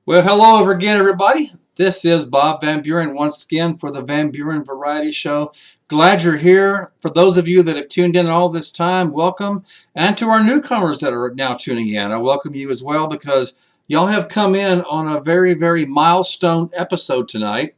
Well, hello over again, everybody. This is Bob Van Buren once again for the Van Buren Variety Show. Glad you're here. For those of you that have tuned in all this time, welcome. And to our newcomers that are now tuning in, I welcome you as well because y'all have come in on a very, very milestone episode tonight.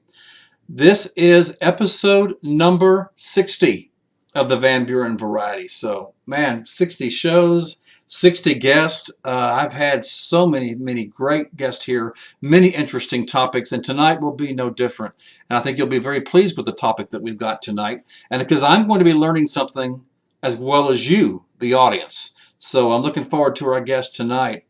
This is episode number 60 of the Van Buren Variety. So, man, 60 shows, 60 guests. I've had so many great guests here, many interesting topics, and tonight will be no different. And I think you'll be very pleased with the topic that we've got tonight. And because I'm going to be learning something as well as you, the audience. So I'm looking forward to our guest tonight.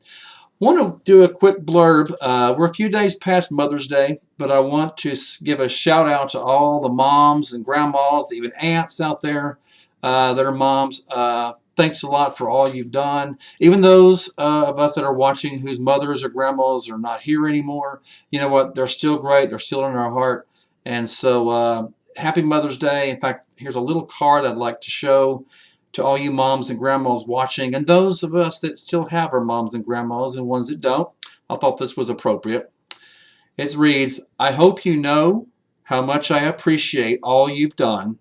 Want to do a quick blurb. We're a few days past Mother's Day, but I want to give a shout out to all the moms and grandmas, even aunts out there that are moms. Thanks a lot for all you've done. Even those of us that are watching whose mothers or grandmas are not here anymore, you know what? They're still great. They're still in our heart. And so happy Mother's Day. In fact, here's a little card I'd like to show to all you moms and grandmas watching, and those of us that still have our moms and grandmas and ones that don't. I thought this was appropriate. It reads, I hope you know how much I appreciate all you've done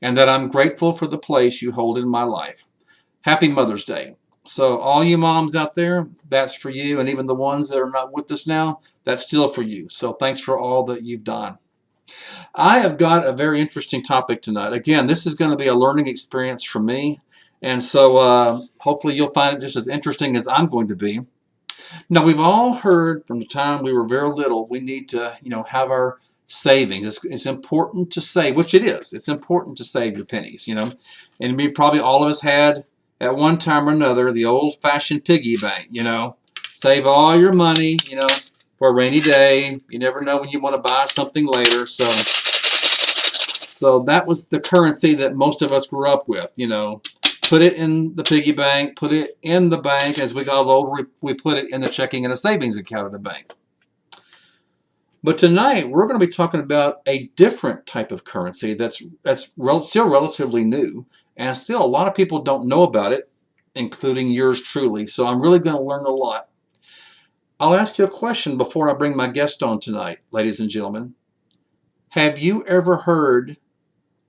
and that I'm grateful for the place you hold in my life. Happy Mother's Day. So all you moms out there, that's for you, and even the ones that are not with us now, that's still for you. So thanks for all that you've done. I have got a very interesting topic tonight. Again, this is going to be a learning experience for me. And so hopefully you'll find it just as interesting as I'm going to be. Now, we've all heard from the time we were very little, we need to, have our savings. It's important to save, which it is. It's important to save your pennies, And we probably all of us had, at one time or another, the old-fashioned piggy bank, Save all your money, for a rainy day. You never know when you want to buy something later. So that was the currency that most of us grew up with, Put it in the piggy bank, put it in the bank. As we got older, we put it in the checking and a savings account at the bank. But tonight, we're going to be talking about a different type of currency that's still relatively new, and still a lot of people don't know about it, including yours truly. So I'm really going to learn a lot. I'll ask you a question before I bring my guest on tonight, ladies and gentlemen. Have you ever heard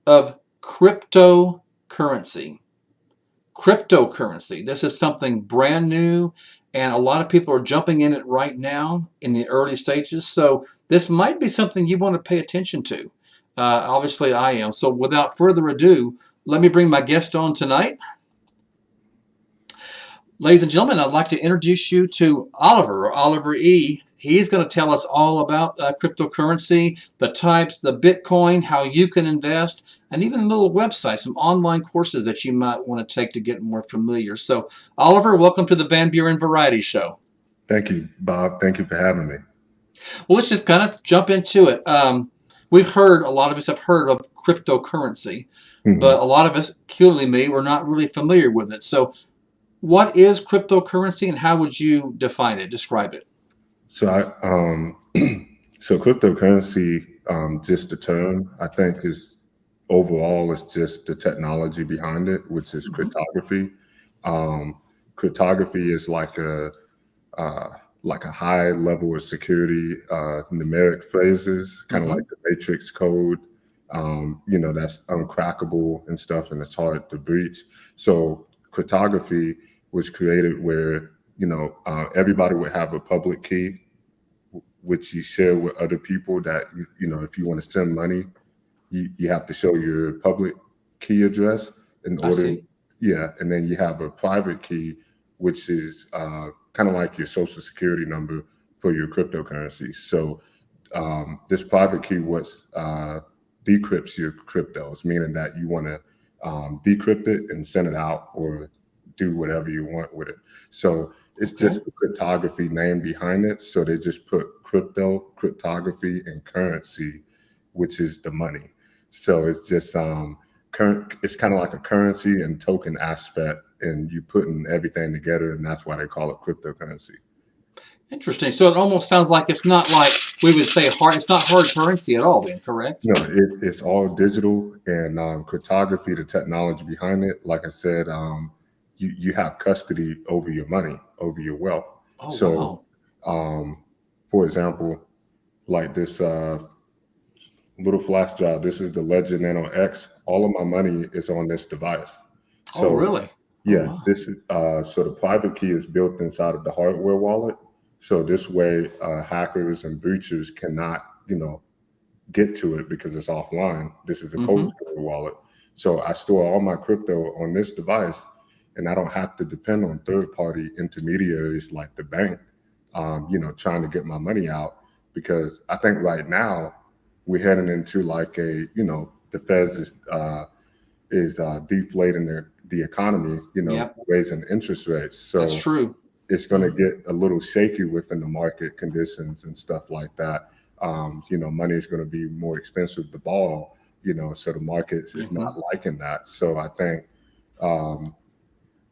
of cryptocurrency? Cryptocurrency. This is something brand new, and a lot of people are jumping in it right now in the early stages. So this might be something you want to pay attention to. Obviously, I am. So without further ado, let me bring my guest on tonight. Ladies and gentlemen, I'd like to introduce you to Oliver, or Oliver E. He's going to tell us all about cryptocurrency, the types, the Bitcoin, how you can invest, and even a little website, some online courses that you might want to take to get more familiar. So, Oliver, welcome to the Van Buren Variety Show. Thank you, Bob. Thank you for having me. Well, let's just kind of jump into it. A lot of us have heard of cryptocurrency, but a lot of us, including me, we're not really familiar with it. So, what is cryptocurrency, and how would you define it, describe it? So so cryptocurrency, just the term, I think is overall it's just the technology behind it, which is cryptography. Cryptography is like a high level of security, numeric phrases, kind of like the matrix code. That's uncrackable and stuff, and it's hard to breach. So cryptography was created where everybody would have a public key, which you share with other people. That if you want to send money, you have to show your public key address in order. Yeah, and then you have a private key, which is kind of like your social security number for your cryptocurrency. So this private key decrypts your cryptos, meaning that you want to decrypt it and send it out or do whatever you want with it. So it's just the cryptography name behind it. So they just put cryptography, and currency, which is the money. So it's just it's kind of like a currency and token aspect, and you putting everything together, and that's why they call it cryptocurrency. Interesting. So it almost sounds like it's not like we would say hard. It's not hard currency at all, then, correct? No, it's all digital, and cryptography, the technology behind it. Like I said, you have custody over your money, over your wealth. Oh, wow. for example, like this little flash drive. This is the Ledger Nano X. All of my money is on this device. Oh, So really? Oh, yeah, wow. this is so the private key is built inside of the hardware wallet. So this way, hackers and breachers cannot, get to it because it's offline. This is a cold Mm-hmm. storage wallet. So I store all my crypto on this device, and I don't have to depend on third-party intermediaries like the bank, trying to get my money out. Because I think right now we're heading into like the Feds is deflating the economy, Yep. raising interest rates. That's So true. it's going to get a little shaky within the market conditions and stuff like that. Money is going to be more expensive to borrow, so the market is Mm-hmm. not liking that. So I think um,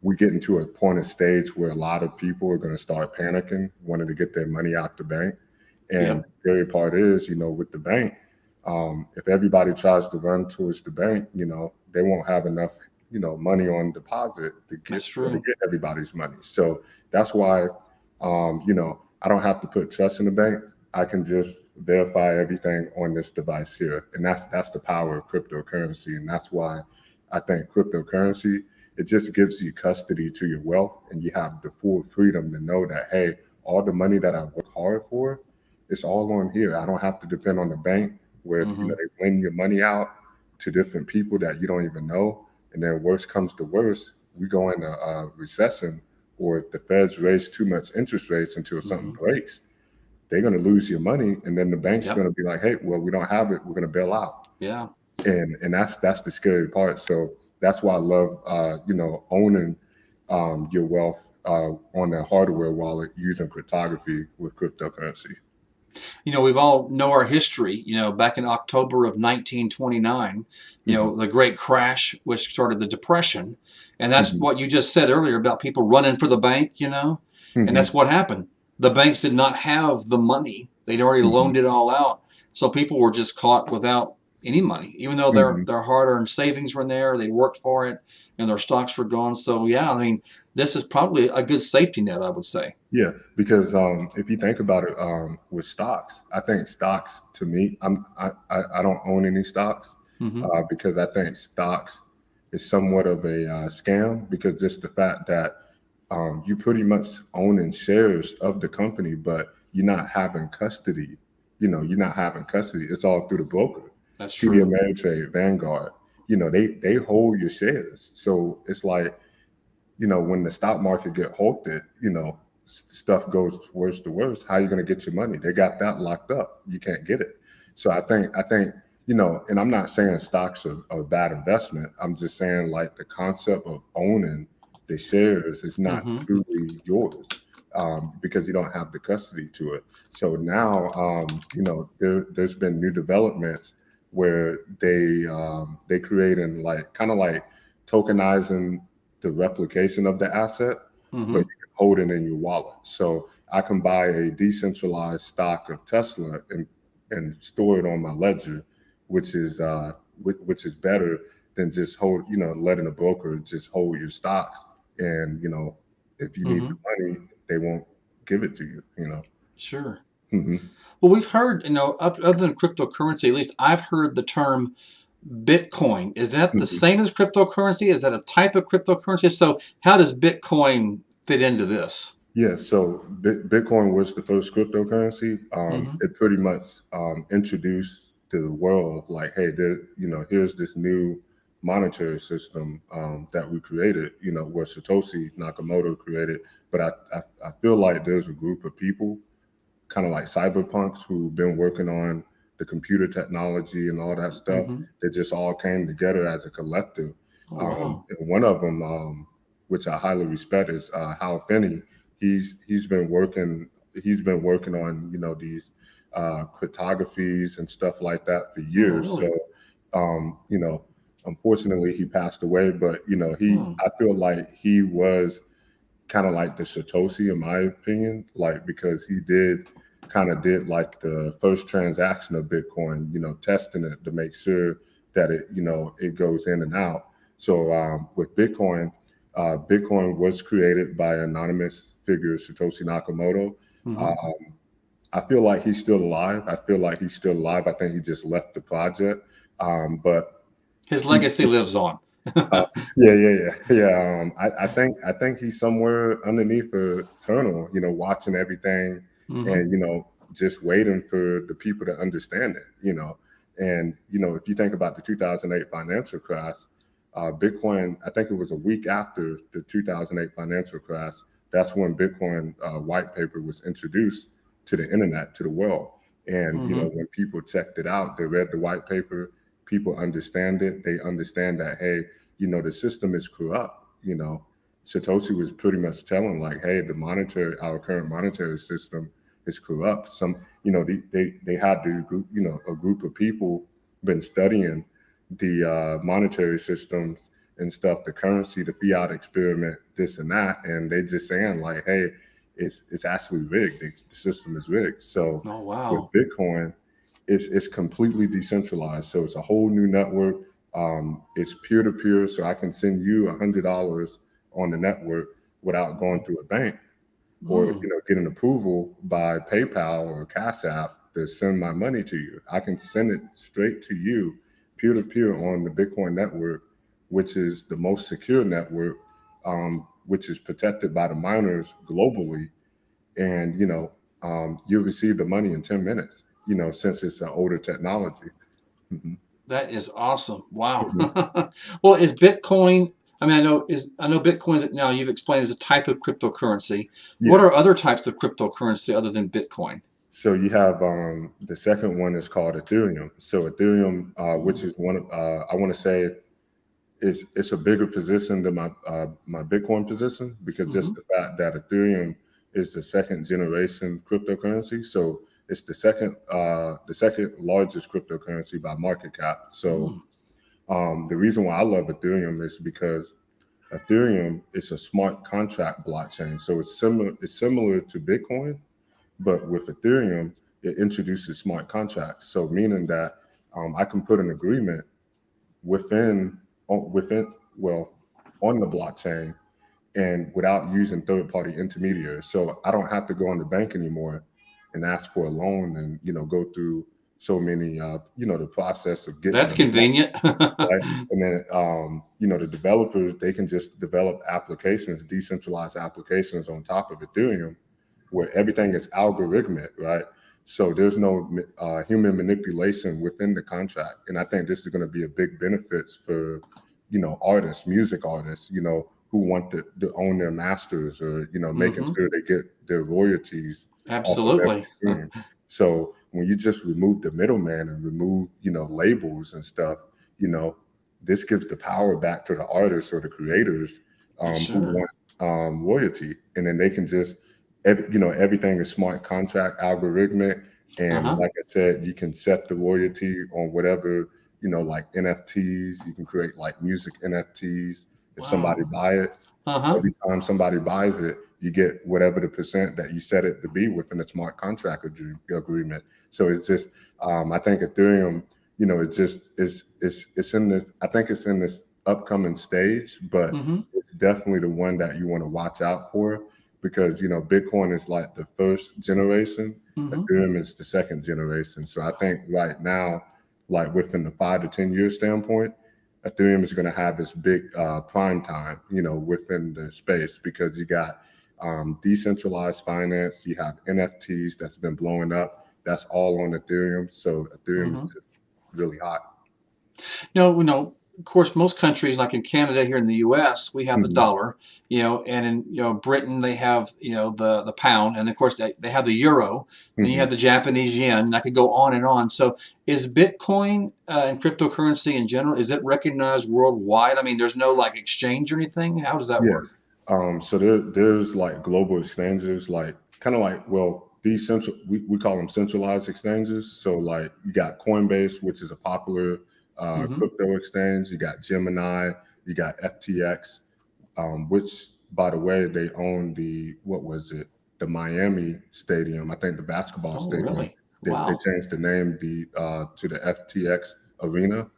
we get into a point of stage where a lot of people are going to start panicking, wanting to get their money out the bank. And Yep. the scary part is, with the bank, if everybody tries to run towards the bank, they won't have enough, money on deposit to That's to true. get everybody's money. So that's why, I don't have to put trust in the bank. I can just verify everything on this device here, and that's the power of cryptocurrency, and that's why I think cryptocurrency, it just gives you custody to your wealth, and you have the full freedom to know that, hey, all the money that I work hard for, it's all on here. I don't have to depend on the bank where Mm-hmm. they lend your money out to different people that you don't even know, and then worst comes to worst, we go into a recession, or if the Feds raise too much interest rates until something Mm-hmm. breaks, they're going to lose your money, and then the bank's Yep. going to be like, hey, well, we don't have it, we're going to bail out. Yeah. And that's the scary part. So that's why I love owning your wealth on a hardware wallet using cryptography with cryptocurrency. We've all know our history. Back in October of 1929, Hmm. the great crash, which started the Depression. And that's Hmm. what you just said earlier about people running for the bank, and Hmm. that's what happened. The banks did not have the money. They'd already Hmm. loaned it all out. So people were just caught without any money, even though their Hmm. their hard-earned savings were in there, they worked for it, and their stocks were gone. So yeah, I mean, this is probably a good safety net, I would say. Yeah, because if you think about it, with stocks, I think stocks, to me, I don't own any stocks Mm-hmm. because I think stocks is somewhat of a scam, because just the fact that you pretty much owning shares of the company, but you're not having custody. You're not having custody. It's all through the broker, That's TD true. Ameritrade, Vanguard. They hold your shares. So it's like, when the stock market get halted, stuff goes worse to worse. How are you going to get your money? They got that locked up. You can't get it. So I think, and I'm not saying stocks are a bad investment. I'm just saying, like, the concept of owning the shares is not Mm-hmm. truly yours, because you don't have the custody to it. So now, there's been new developments where they creating, like, kind of like tokenizing the replication of the asset, but Mm-hmm. you can hold it in your wallet. So I can buy a decentralized stock of Tesla and store it on my ledger, which is better than just letting a broker just hold your stocks. And if you need Mm-hmm. the money, they won't give it to you. Sure. Hmm. Well, we've heard, other than cryptocurrency, at least I've heard the term Bitcoin. Is that the Hmm. same as cryptocurrency? Is that a type of cryptocurrency? So, how does Bitcoin fit into this? Yeah, so Bitcoin was the first cryptocurrency. Mm-hmm. It pretty much introduced to the world, like, hey, here's this new monetary system that we created, what Satoshi Nakamoto created. But I feel like there's a group of people, kind of like cyberpunks, who've been working on the computer technology and all that stuff. Mm-hmm. That just all came together as a collective. Oh, wow. And one of them, which I highly respect, is Hal Finney. He's been working on these cryptographies and stuff like that for Oh, years. So really? unfortunately he passed away, but Hmm. I feel like he was kind of like the Satoshi, in my opinion, like, because he did like the first transaction of Bitcoin, testing it to make sure that it goes in and out. So with Bitcoin, Bitcoin was created by anonymous figure Satoshi Nakamoto. Mm-hmm. Um, I feel like he's still alive. I feel like he's still alive. I think he just left the project. But His he, legacy lives on. uh, yeah. I think he's somewhere underneath a tunnel, watching everything, Hmm. and just waiting for the people to understand it. And if you think about the 2008 financial crash, Bitcoin, I think it was a week after the 2008 financial crash. That's when Bitcoin white paper was introduced to the internet, to the world. And Hmm. when people checked it out, they read the white paper. People understand it. They understand that, hey, the system is corrupt. Satoshi was pretty much telling like, hey, our current monetary system is corrupt. They had the group, a group of people been studying the monetary systems and stuff, the currency, the fiat experiment, this and that, and they just saying like, hey, it's actually rigged. The system is rigged. So Oh, with wow. Bitcoin, it's completely decentralized. So it's a whole new network. It's peer to peer, so I can send you $100 on the network without going through a bank or Mm. getting approval by PayPal or Cash App to send my money to you. I can send it straight to you, peer to peer on the Bitcoin network, which is the most secure network, which is protected by the miners globally. And you receive the money in 10 minutes. Since it's an older technology. Mhm. That is awesome. Wow. Mhm. Well, is Bitcoin, I mean, I know Bitcoin now you've explained is a type of cryptocurrency. What Yes. are other types of cryptocurrency other than Bitcoin? So you have the second one is called Ethereum. So Ethereum, which Mm. is one of I want to say it's a bigger position than my Bitcoin position, because Hmm. just the fact that Ethereum is the second generation cryptocurrency. So it's the second largest cryptocurrency by market cap. So Mm. the reason why I love Ethereum is because Ethereum is a smart contract blockchain. So it's similar to Bitcoin, but with Ethereum, it introduces smart contracts. So meaning that I can put an agreement within within well on the blockchain and without using third party intermediaries. So I don't have to go on the bank anymore and ask for a loan and go through so many the process of getting That's the money, convenient. right? And then the developers, they can just develop applications, decentralized applications on top of Ethereum, where everything is algorithmic, right? So there's no human manipulation within the contract, and I think this is going to be a big benefit for artists, music artists, who want to own their masters, or making Hmm. sure they get their royalties off of Absolutely. everything. So when you just remove the middleman and remove labels and stuff, you know this gives the power back to the artists or the creators who Sure. want royalty, and then they can just everything is smart contract algorithmic. And Uh-huh. like I said, you can set the royalty on whatever, like NFTs. You can create like music NFTs. If somebody Wow. buy it, Uh-huh. every time somebody buys it, you get whatever the percent that you set it to be within a smart contract agreement. So it's just, I think Ethereum, it's just it's in this. I think it's in this upcoming stage, but Hmm. it's definitely the one that you want to watch out for, because Bitcoin is like the first generation, Hmm. Ethereum is the second generation. So I think right now, like within the 5 to 10 year standpoint, Ethereum is going to have this big prime time, within the space, because you got decentralized finance, you have NFTs that's been blowing up. That's all on Ethereum. So Ethereum is Hmm. just really hot. Of course, most countries, like in Canada, here in the U.S., we have the Hmm. dollar, and in Britain they have the pound, and of course they have the euro, and you Hmm. have the Japanese yen. And I could go on and on. So, is Bitcoin and cryptocurrency in general, is it recognized worldwide? I mean, there's no like exchange or anything. How does that work? Yes. So there's like global exchanges, like kind of like, well, these we call them centralized exchanges. So like you got Coinbase, which is a popular Hmm. crypto exchange. You got Gemini, you got FTX, which, by the way, they own what was it? The Miami Stadium. I think the basketball Oh, stadium. really? They Wow. changed the name to the FTX Arena.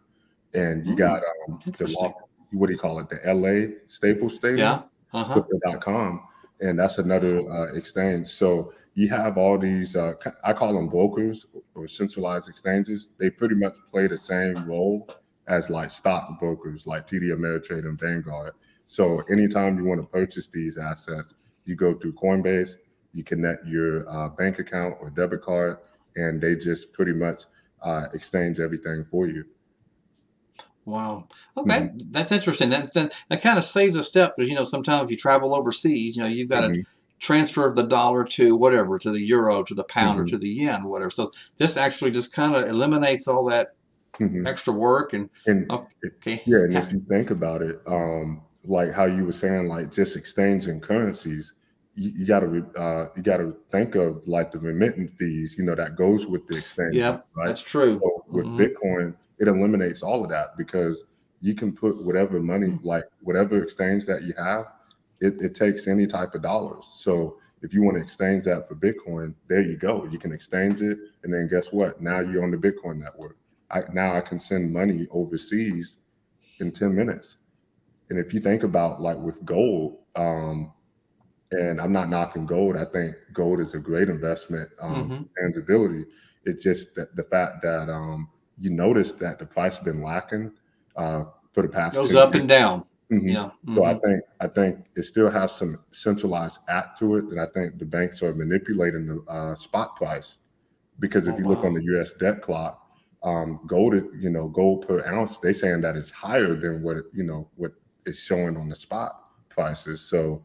And you got Mm, the interesting. what do you call it? The LA Staples Stadium, Yeah. Uh-huh. Crypto.com. and that's another exchange. So you have all these, I call them brokers or centralized exchanges. They pretty much play the same role as like stock brokers, like TD Ameritrade and Vanguard. So anytime you want to purchase these assets, you go through Coinbase, you connect your bank account or debit card, and they just pretty much exchange everything for you. Wow. Okay, that's interesting. That kind of saves a step because sometimes if you travel overseas, you've got to transfer the dollar to whatever, to the euro, to the pound, or to the yen, whatever. So this actually just kind of eliminates all that extra work. And okay, yeah, and if you think about it, like how you were saying, like just exchanging currencies, you gotta think of like the remittance fees, that goes with the exchange, Yep, right? that's true. So with Bitcoin, it eliminates all of that because you can put whatever money, like whatever exchange that you have, it takes any type of dollars. So if you want to exchange that for Bitcoin, there you go. You can exchange it, and then guess what? Now you're on the Bitcoin network. Now I can send money overseas in 10 minutes. And if you think about like with gold, and I'm not knocking gold, I think gold is a great investment for tangibility. It's just that the fact that you notice that the price has been lacking for the past Goes 10 up years. and down. So I think it still has some centralized act to it, and I think the banks are manipulating the spot price because if you look on the U.S. debt clock, gold, gold per ounce, they saying that it's higher than what what is showing on the spot prices. So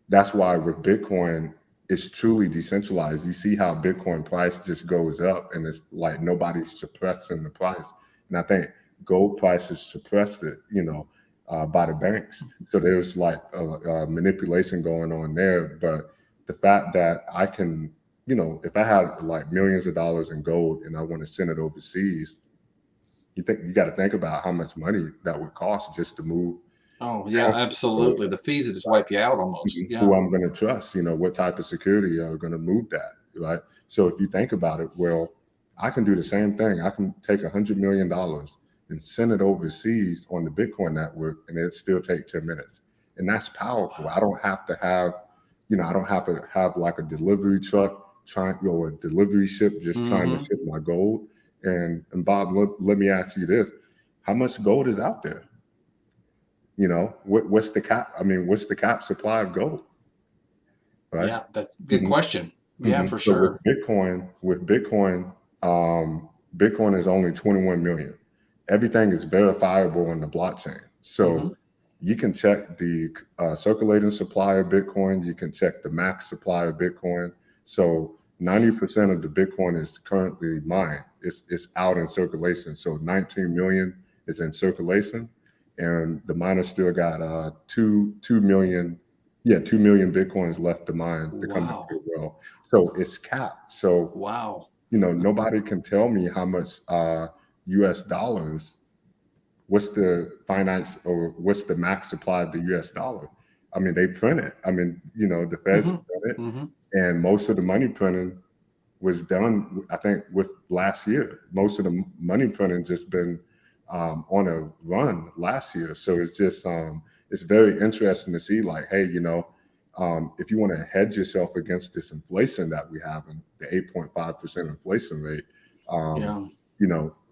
that's why with Bitcoin, it's truly decentralized. You see how Bitcoin price just goes up, and it's like nobody's suppressing the price. And I think gold prices suppressed it, by the banks. So there's like a manipulation going on there. But the fact that I can, if I had like millions of dollars in gold and I want to send it overseas, you got to think about how much money that would cost just to move. Oh yeah, absolutely. The fees that just wipe you out almost. Yeah. Who I'm going to trust, what type of security are going to move that, right? So if you think about it, well, I can do the same thing. I can take $100 million and send it overseas on the Bitcoin network, and it still take 10 minutes. And that's powerful. I don't have to have, I don't have to have like a delivery truck or a delivery ship just trying to ship my gold. And Bob, let me ask you this: how much gold is out there? What's the cap? I mean, what's the cap supply of gold? Right. Yeah, that's a good question. Yeah, for So sure. with Bitcoin, Bitcoin is only 21 million. Everything is verifiable on the blockchain. So you can check the circulating supply of Bitcoin. You can check the max supply of Bitcoin. So 90% of the Bitcoin is currently mined. It's out in circulation. So 19 million is in circulation, and the miners still got 2 million. Yeah, 2 million Bitcoins left to mine to come back to well. So it's capped. So nobody can tell me how much US dollars, what's the finance or what's the max supply of the US dollar. I mean, they print it. I mean, the Feds print it. And most of the money printing was done, I think, with last year. Most of the money printing just been on a run last year. So it's just it's very interesting to see, like, hey, if you want to hedge yourself against this inflation that we have, and the 8.5% inflation rate,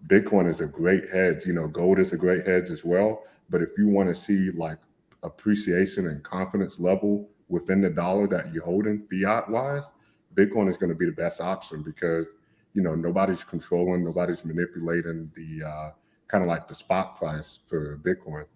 Bitcoin is a great hedge. Gold is a great hedge as well. But if you want to see like appreciation and confidence level within the dollar that you're holding fiat wise, Bitcoin is going to be the best option because nobody's controlling, nobody's manipulating the kind of like the spot price for Bitcoin.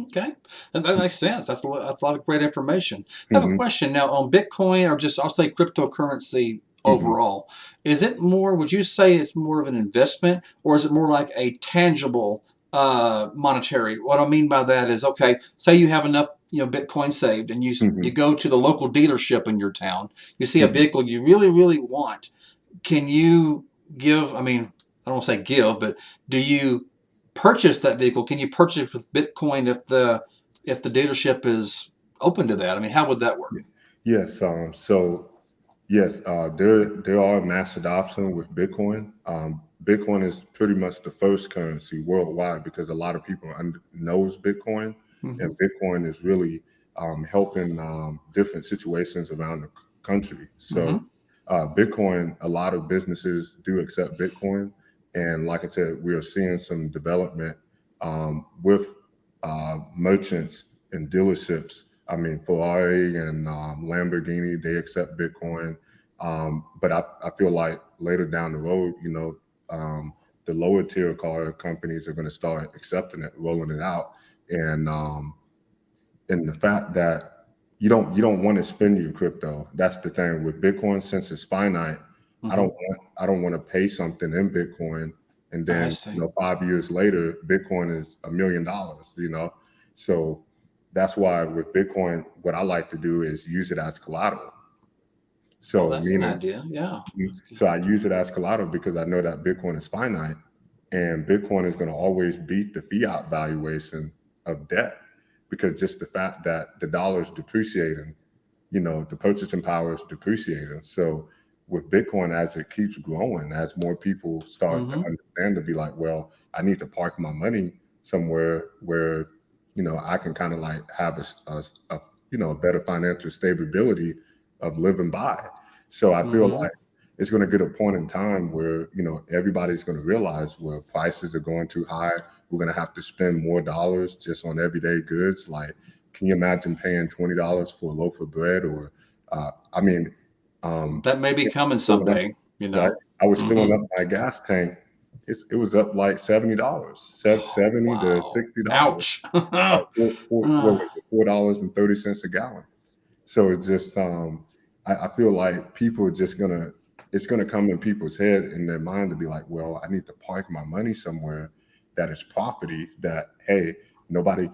Okay, that makes sense. That's a lot of great information. I have a question now on Bitcoin, or just I'll say cryptocurrency overall. Is it more? Would you say it's more of an investment, or is it more like a tangible monetary? What I mean by that is, okay, say you have enough Bitcoin saved, and you go to the local dealership in your town. You see a vehicle you really really want. Can you give? I mean, I don't want to say give, but do you purchase that vehicle? Can you purchase with Bitcoin if the dealership is open to that? I mean, how would that work? Yes. So yes, there are mass adoption with Bitcoin. Bitcoin is pretty much the first currency worldwide because a lot of people knows Bitcoin, and Bitcoin is really helping different situations around the country. So Mm-hmm. Bitcoin, a lot of businesses do accept Bitcoin. And like I said, we are seeing some development with merchants and dealerships. I mean, Ferrari and Lamborghini, they accept Bitcoin. But I feel like later down the road, the lower tier car companies are going to start accepting it, rolling it out. And and the fact that you don't want to spend your crypto. That's the thing with Bitcoin, since it's finite. Mm-hmm. I don't want to pay something in Bitcoin, and I then see. 5 years later, Bitcoin is $1 million. So that's why with Bitcoin, what I like to do is use it as collateral. Oh, So that's an meaning idea. Yeah. so I use it as collateral because I know that Bitcoin is finite, and Bitcoin is going to always beat the fiat valuation of debt, because just the fact that the dollar is depreciating, the purchasing power is depreciating. So with Bitcoin, as it keeps growing, as more people start to Mm-hmm. understand, to be like, well, I need to park my money somewhere where, I can kind of like have a better financial stability of living by. So I feel Mm-hmm. like it's going to get a point in time where, everybody's going to realize, where prices are going too high. We're going to have to spend more dollars just on everyday goods. Like, can you imagine paying $20 for a loaf of bread? Or, I mean, That may be coming filling up, someday, you right? know. I was filling Mm-hmm. up my gas tank. It was up like $70, $70 to Wow. $60. Ouch. What was it, $4.30 a gallon. So it's just, I feel like people are just gonna, it's gonna come in people's head, in their mind, to be like, well, I need to park my money somewhere that is property that, hey, nobody,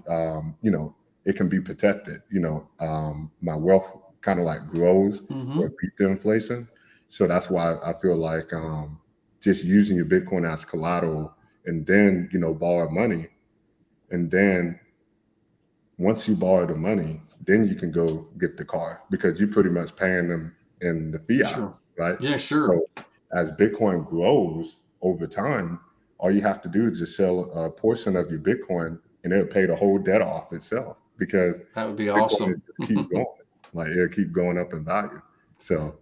it can be protected. My wealth kind of like grows Mm-hmm. or beat the inflation. So that's why I feel like just using your Bitcoin as collateral, and then, borrow money, and then once you borrow the money, then you can go get the car, because you're pretty much paying them in the fiat, Sure. right? Yeah, sure. So as Bitcoin grows over time, all you have to do is just sell a portion of your Bitcoin, and it'll pay the whole debt off itself, because That would be Bitcoin will awesome. just keep going. Like, it'll keep going up in value. So,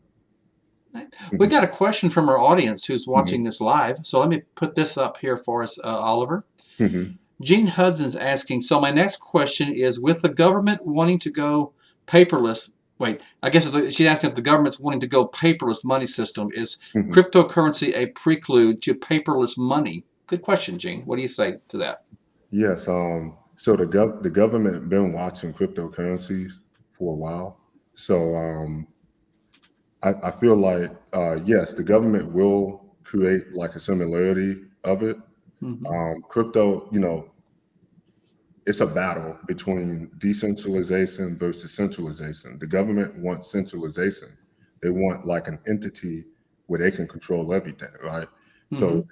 We mhm, got a question from our audience who's watching mhm, this live. So let me put this up here for us, Oliver. mhm, Gene Hudson's asking, so my next question is, with the government wanting to go paperless, wait, I guess she's asking if the government's wanting to go paperless money system, is mhm. cryptocurrency a preclude to paperless money? Good question, Gene. What do you say to that? Yes. So the government been watching cryptocurrencies for a while. So I feel like, yes, the government will create like a similarity of it. Mm-hmm. Crypto, it's a battle between decentralization versus centralization. The government wants centralization. They want like an entity where they can control everything, right? Mm-hmm. So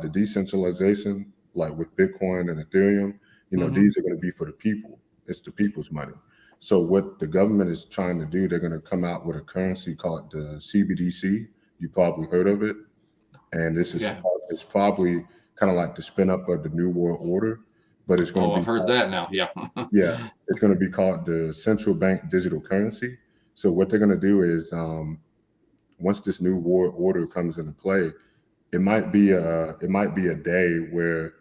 the decentralization, like with Bitcoin and Ethereum, Mm-hmm. these are going to be for the people. It's the people's money. So what the government is trying to do, they're going to come out with a currency called the CBDC. You probably heard of it, and this is Yeah. it's probably kind of like the spin up of the New World Order, but it's going to Oh, I've be heard that now. Yeah. yeah, it's going to be called the central bank digital currency. So what they're going to do is, once this new world order comes into play, it might be a day where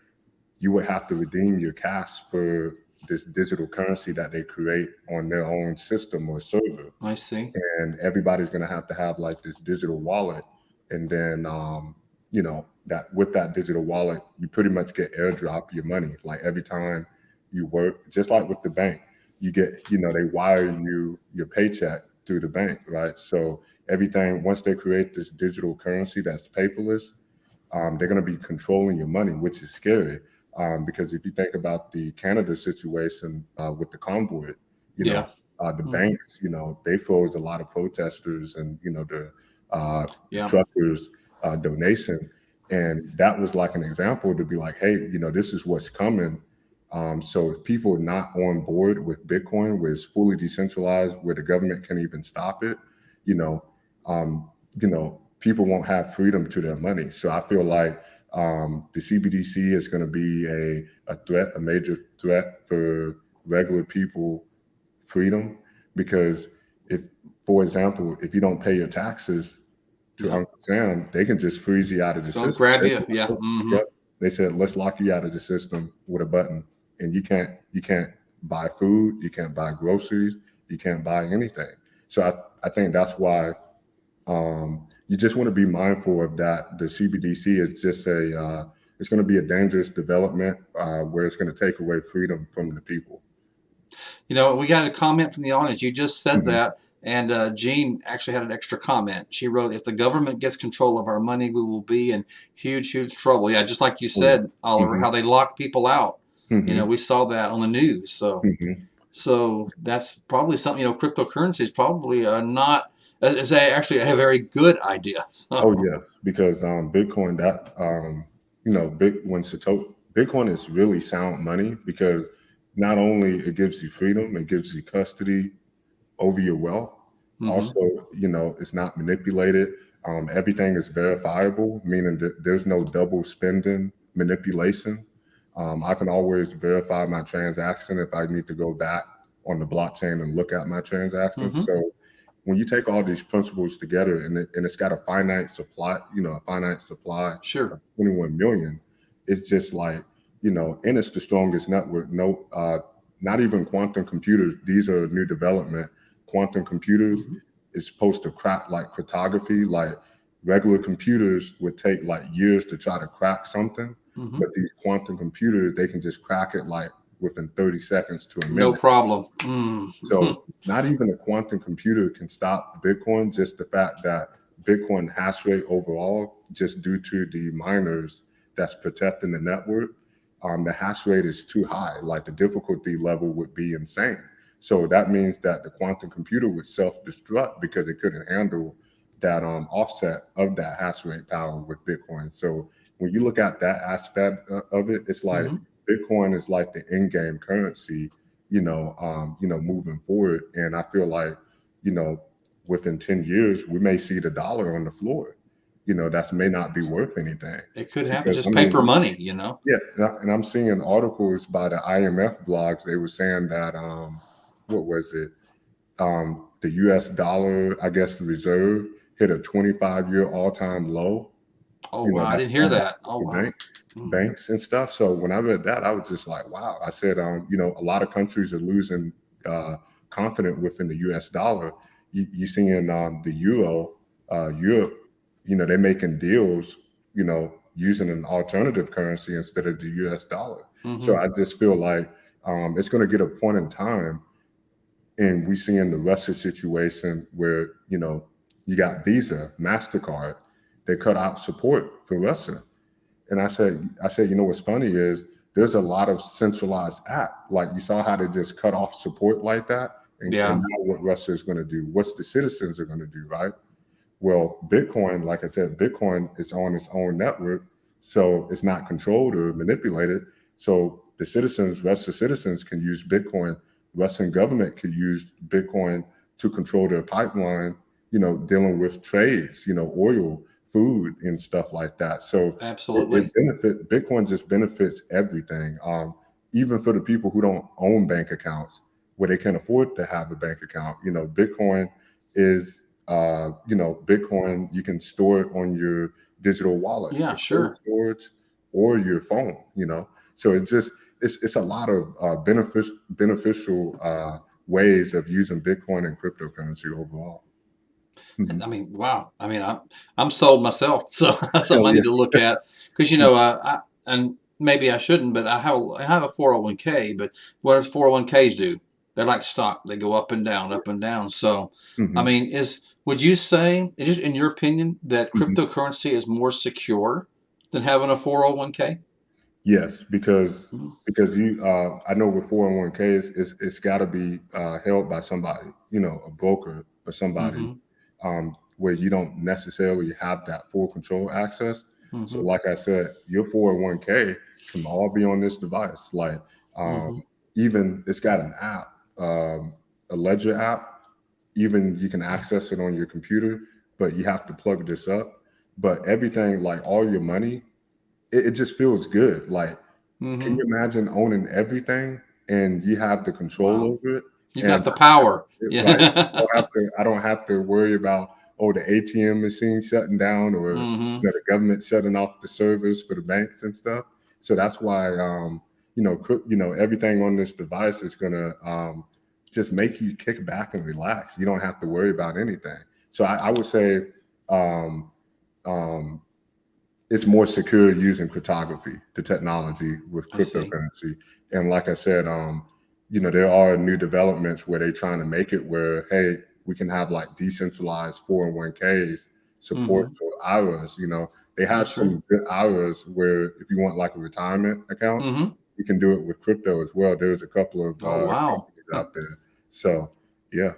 you would have to redeem your cash for this digital currency that they create on their own system or server, I see. and everybody's going to have like this digital wallet. And then that with that digital wallet, you pretty much get airdrop your money. Like, every time you work, just like with the bank, you get, they wire you your paycheck through the bank, right? So everything, once they create this digital currency that's paperless, they're going to be controlling your money, which is scary. Because if you think about the Canada situation with the convoy, you Yeah. know, the Mm-hmm. banks, they froze a lot of protesters and, the Yeah. truckers' donation. And that was like an example to be like, hey, this is what's coming. So if people are not on board with Bitcoin, where it's fully decentralized, where the government can't even stop it, you know, people won't have freedom to their money. So I feel like the CBDC is going to be a threat, a major threat for regular people freedom, because if, for example, if you don't pay your taxes to Yep. Uncle Sam, they can just freeze you out of the Don't system. grab you. Yeah. Yep. They said, let's lock you out of the system with a button, and you can't buy food, you can't buy groceries, you can't buy anything. So I think that's why you just want to be mindful of that. The CBDC is just it's going to be a dangerous development where it's going to take away freedom from the people. You know, we got a comment from the audience. You just said Mhm. that. And Jean actually had an extra comment. She wrote, if the government gets control of our money, we will be in huge, huge trouble. Yeah, just like you Oh, yeah. said, Oliver, Mhm. how they lock people out. You know, Mhm. we saw that on the news. Mhm. So that's probably something, cryptocurrency is probably not, is actually a very good idea. Oh So, yeah, because Bitcoin, that Bitcoin is really sound money, because not only it gives you freedom, it gives you custody over your wealth. mhm. Also, it's not manipulated. Everything is verifiable, meaning that there's no double spending manipulation. I can always verify my transaction if I need to go back on the blockchain and look at my transactions. Mhm. So when you take all these principles together, and it's got a finite supply, of Sure. 21 million, it's just like, and it's the strongest network. No, not even quantum computers. These are new development. Quantum computers Mhm. is supposed to crack like cryptography. Like regular computers would take like years to try to crack something, Mhm. but these quantum computers, they can just crack it like within 30 seconds to a No minute. problem. Mm. So not even a quantum computer can stop Bitcoin. Just the fact that Bitcoin hash rate overall, just due to the miners that's protecting the network, the hash rate is too high. Like the difficulty level would be insane. So that means that the quantum computer would self-destruct because it couldn't handle that offset of that hash rate power with Bitcoin. So when you look at that aspect of it, it's like Mhm. Bitcoin is like the in-game currency, moving forward. And I feel like, you know, within 10 years, we may see the dollar on the floor, that may not be worth anything. It could happen. Because Just paper money. yeah, and I'm seeing articles by the IMF blogs. They were saying that, what was it? The US dollar, I guess the reserve hit a 25-year all-time low. Oh, wow. I That's didn't hear owned by that. Oh, central wow. Mm. banks and stuff. So when I read that, I was just like, wow. I said, a lot of countries are losing uh, confidence within the U.S. dollar. You seeing the euro, Europe, they're making deals, using an alternative currency instead of the U.S. dollar. So Mhm. I just feel like it's going to get a point in time, and we see in the Russia situation where, you got Visa, MasterCard, they cut out support for Russia. And I said, what's funny is there's a lot of centralized app. Like you saw how they just cut off support like that. And Yeah. now what Russia is going to do, what's the citizens are going to do, right? Well, Bitcoin, like I said, Bitcoin is on its own network. So it's not controlled or manipulated. So the citizens, Russian citizens can use Bitcoin. Russian government could use Bitcoin to control their pipeline, dealing with trades, oil, food and stuff like that. So it Absolutely. Bitcoin just benefits everything. Even for the people who don't own bank accounts, where they can afford to have a bank account, Bitcoin is Bitcoin, you can store it on your digital wallet, Yeah, your cold sure. storage, or your phone. So it's a lot of beneficial ways of using Bitcoin and cryptocurrency overall. Mhm. I mean, wow. I mean, I'm sold myself. So that's something Hell I need yeah. to look at because and maybe I shouldn't, but I have a 401k. But what does 401ks do? They're like stock. They go up and down, up and down. So, I Mhm. mean, would you say, just in your opinion, that Mhm. cryptocurrency is more secure than having a 401k? Yes, because Mhm. I know with 401ks, it's got to be held by somebody, a broker or somebody, Mhm. where you don't necessarily have that full control access. So, Mhm. like I said, your 401k can all be on this device. Like, um, Mhm. even it's got an app, a ledger app. Even you can access it on your computer, but you have to plug this up. But everything, like all your money, it just feels good. Like, can you Mhm. imagine owning everything and you have the control Wow. over it? You got and the power. right, Yeah. I don't have to worry about, oh, the ATM machine shutting down, or Hmm. the government shutting off the servers for the banks and stuff. So that's why everything on this device is gonna just make you kick back and relax. You don't have to worry about anything. So I would say um, um, it's more secure using cryptography, the technology with I see. cryptocurrency. And like I said, there are new developments where they're trying to make it where, hey, we can have like decentralized 401ks support Hmm. for IRAs. They have That's true. some good IRAs where if you want like a retirement account, Hmm. you can do it with crypto as well. There's a couple of Oh, wow. companies out there. So yeah.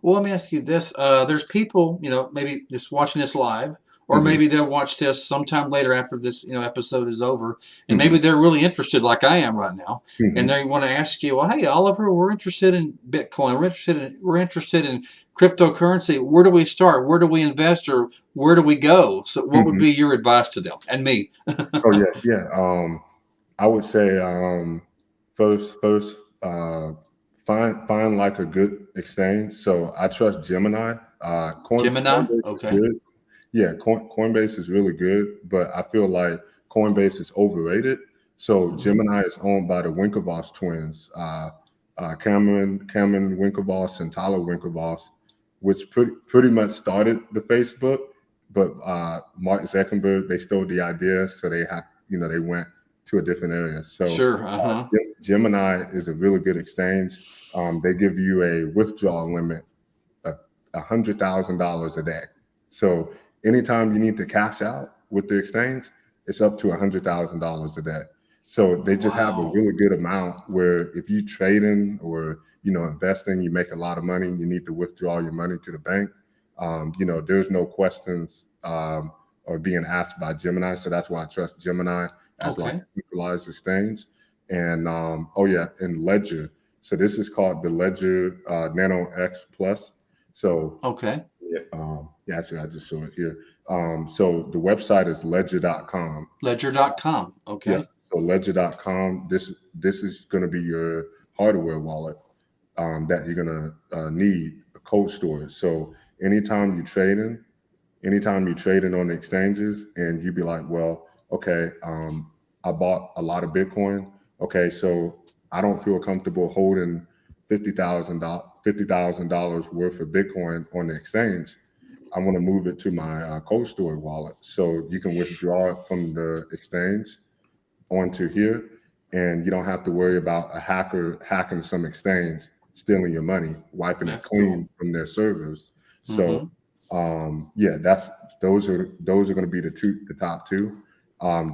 Well, let me ask you this. There's people, maybe just watching this live, or Hmm. maybe they'll watch this sometime later after this, episode is over, and maybe Hmm. they're really interested, like I am right now, and Hmm. they want to ask you, well, hey, Oliver, we're interested in Bitcoin, we're interested in cryptocurrency. Where do we start? Where do we invest, or where do we go? So, what would Hmm. be your advice to them and me? Oh yeah, yeah. I would say first find like a good exchange. So I trust Gemini. Gemini. Coinbase is Okay. good. Yeah, Coinbase is really good, but I feel like Coinbase is overrated. So Hmm. Gemini is owned by the Winklevoss twins, Cameron Winklevoss and Tyler Winklevoss, which pretty much started the Facebook. But Mark Zuckerberg, they stole the idea, so they went to a different area. So Sure. Uh huh. Gemini is a really good exchange. They give you a withdrawal limit of $100,000 a day. So anytime you need to cash out with the exchange, it's up to $100,000 a day. So they just have a Wow. really good amount where if you trading or investing, you make a lot of money. You need to withdraw your money to the bank. There's no questions or being asked by Gemini. So that's why I trust Gemini as like Okay. a centralized exchange. And oh yeah, and Ledger. So this is called the Ledger Nano X Plus. So Okay. yeah, actually, I just saw it here. So the website is ledger.com. Ledger.com. Yeah. Okay. So ledger.com. This is going to be your hardware wallet that you're going to need a cold storage. So anytime you trade in, anytime you trade in on the exchanges, and you be like, well, okay, I bought a lot of Bitcoin. Okay, so I don't feel comfortable holding $50,000 worth of Bitcoin on the exchange. I want to move it to my cold storage wallet, so you can withdraw it from the exchange onto here, and you don't have to worry about a hacker hacking some exchange, stealing your money, wiping it That's cool. clean from their servers. So Hmm. yeah, those are going to be the top two.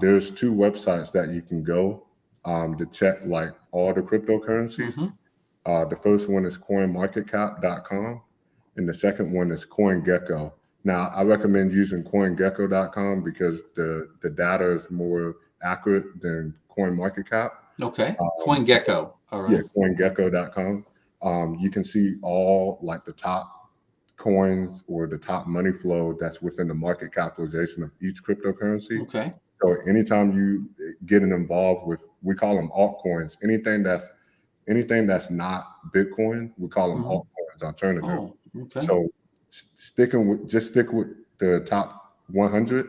There's two websites that you can go to check like all the cryptocurrencies. Hmm. The first one is coinmarketcap.com, and the second one is CoinGecko. Now, I recommend using CoinGecko.com because the data is more accurate than CoinMarketCap. Okay. Um, CoinGecko. All yeah, right. CoinGecko.com. You can see all like the top coins or the top money flow that's within the market capitalization of each cryptocurrency. Okay. So anytime you get involved with, we call them altcoins, anything that's not Bitcoin, we call them Hmm. altcoins, alternative. Oh, okay. So stick with the top 100,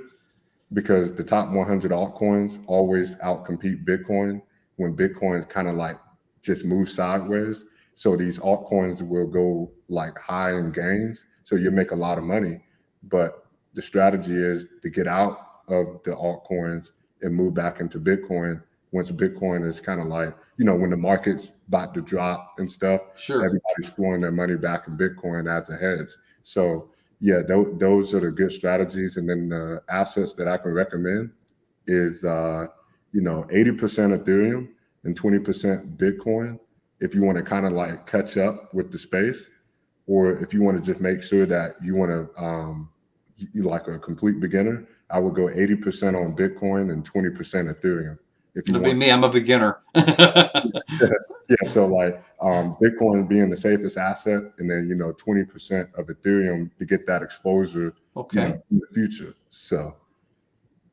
because the top 100 altcoins always outcompete Bitcoin when Bitcoin kind of like just moves sideways. So these altcoins will go like high in gains. So you make a lot of money. But the strategy is to get out of the altcoins and move back into Bitcoin once Bitcoin is kind of like, when the market's about to drop and stuff, Sure. everybody's throwing their money back in Bitcoin as a hedge. So yeah, those are the good strategies. And then the assets that I can recommend is 80% Ethereum and 20% Bitcoin if you want to kind of like catch up with the space, or if you want to just make sure that you want to you like a complete beginner, I would go 80% on Bitcoin and 20% Ethereum if you It'll be want. me. I'm a beginner. Yeah, so like Bitcoin being the safest asset, and then 20% of Ethereum to get that exposure, Okay. in the future. So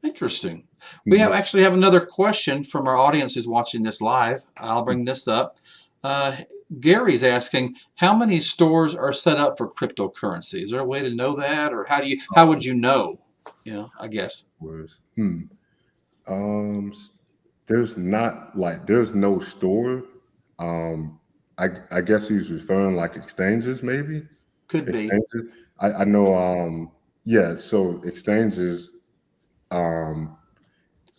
Interesting. We mhm, actually have another question from our audience who's watching this live. I'll bring this up. Gary's asking, how many stores are set up for cryptocurrency? Is there a way to know that, or how would you know? I guess. Was um, there's not like there's no store. Um, I guess he's referring like exchanges, maybe Could be. exchanges. I know. Yeah. So exchanges. Um,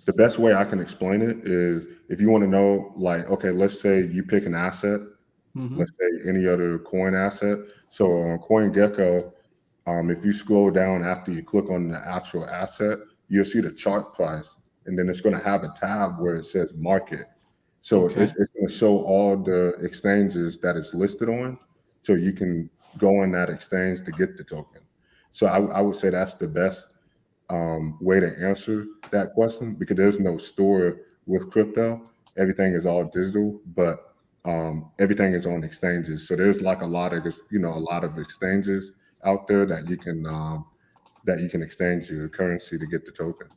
the best way I can explain it is if you want to know, like, okay, let's say you pick an asset, Hmm. let's say any other coin asset. So on CoinGecko, if you scroll down after you click on the actual asset, you'll see the chart price, and then it's going to have a tab where it says market. So Okay. it's going to show all the exchanges that it's listed on, so you can go on that exchange to get the token. So I would say that's the best way to answer that question because there's no store with crypto. Everything is all digital, but everything is on exchanges. So there's like a lot of a lot of exchanges out there that you can exchange your currency to get the token.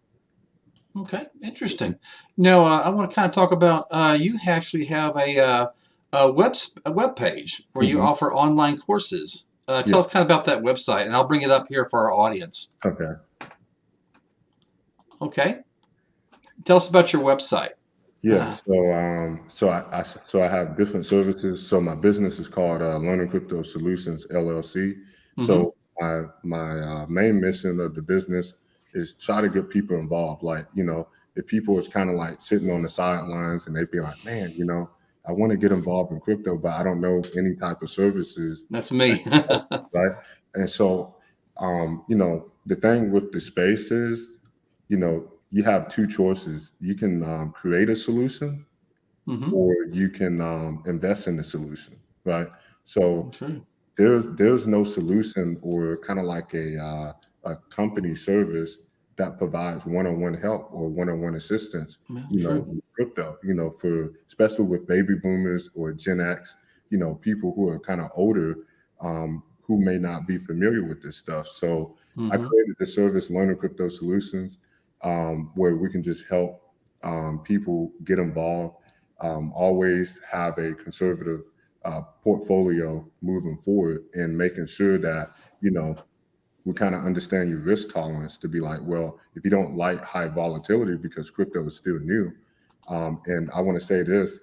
Okay. Interesting. Now, I want to kind of talk about you actually have a web page where you Hmm. offer online courses. Tell Yeah. us kind of about that website, and I'll bring it up here for our audience. Okay. Okay. Tell us about your website. Yes. So I have different services. So my business is called LearningCrypto Solutions LLC. Mm-hmm. So my main mission of the business is try to get people involved. Like if people is kind of like sitting on the sidelines and they'd be like, man, I want to get involved in crypto, but I don't know any type of services That's that me. can help, right? And so the thing with the space is you have two choices. You can create a solution Mm-hmm. or you can invest in the solution, right? So True. there's no solution or kind of like a company service that provides one-on-one help or one-on-one assistance, Yeah, true. with crypto, for especially with baby boomers or Gen X, people who are kind of older, who may not be familiar with this stuff. So I Mm-hmm. created the service Learning Crypto Solutions, where we can just help people get involved, always have a conservative portfolio moving forward and making sure that we kind of understand your risk tolerance to be like, well, if you don't like high volatility because crypto is still new, and I want to say this,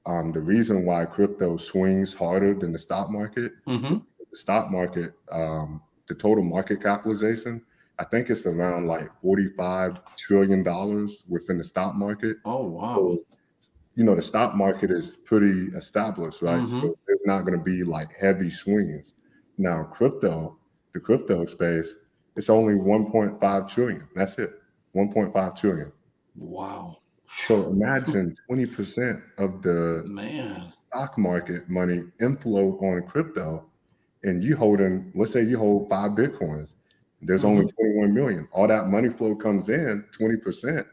the reason why crypto swings harder than the stock market, Mm-hmm. the stock market, the total market capitalization, I think it's around like $45 trillion within the stock market. Oh, wow. So the stock market is pretty established, right? Mm-hmm. So there's not going to be like heavy swings. Now, the crypto space, it's only 1.5 trillion. That's it, 1.5 trillion. Wow. So imagine 20% of the Man. stock market money inflow on crypto, and let's say you hold 5 Bitcoins. There's only Mm-hmm. 21 million. All that money flow comes in, 20%.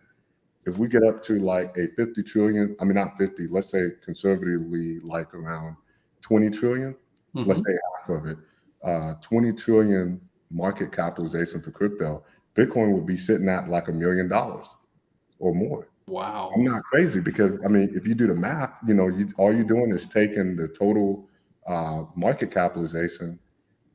If we get up to like a 50 trillion, I mean, not 50, let's say conservatively like around 20 trillion, let's Mm-hmm. say half of it, 20 trillion market capitalization for crypto, Bitcoin would be sitting at like $1 million or more. I'm Wow. not crazy because I mean, if you do the math, all you're doing is taking the total market capitalization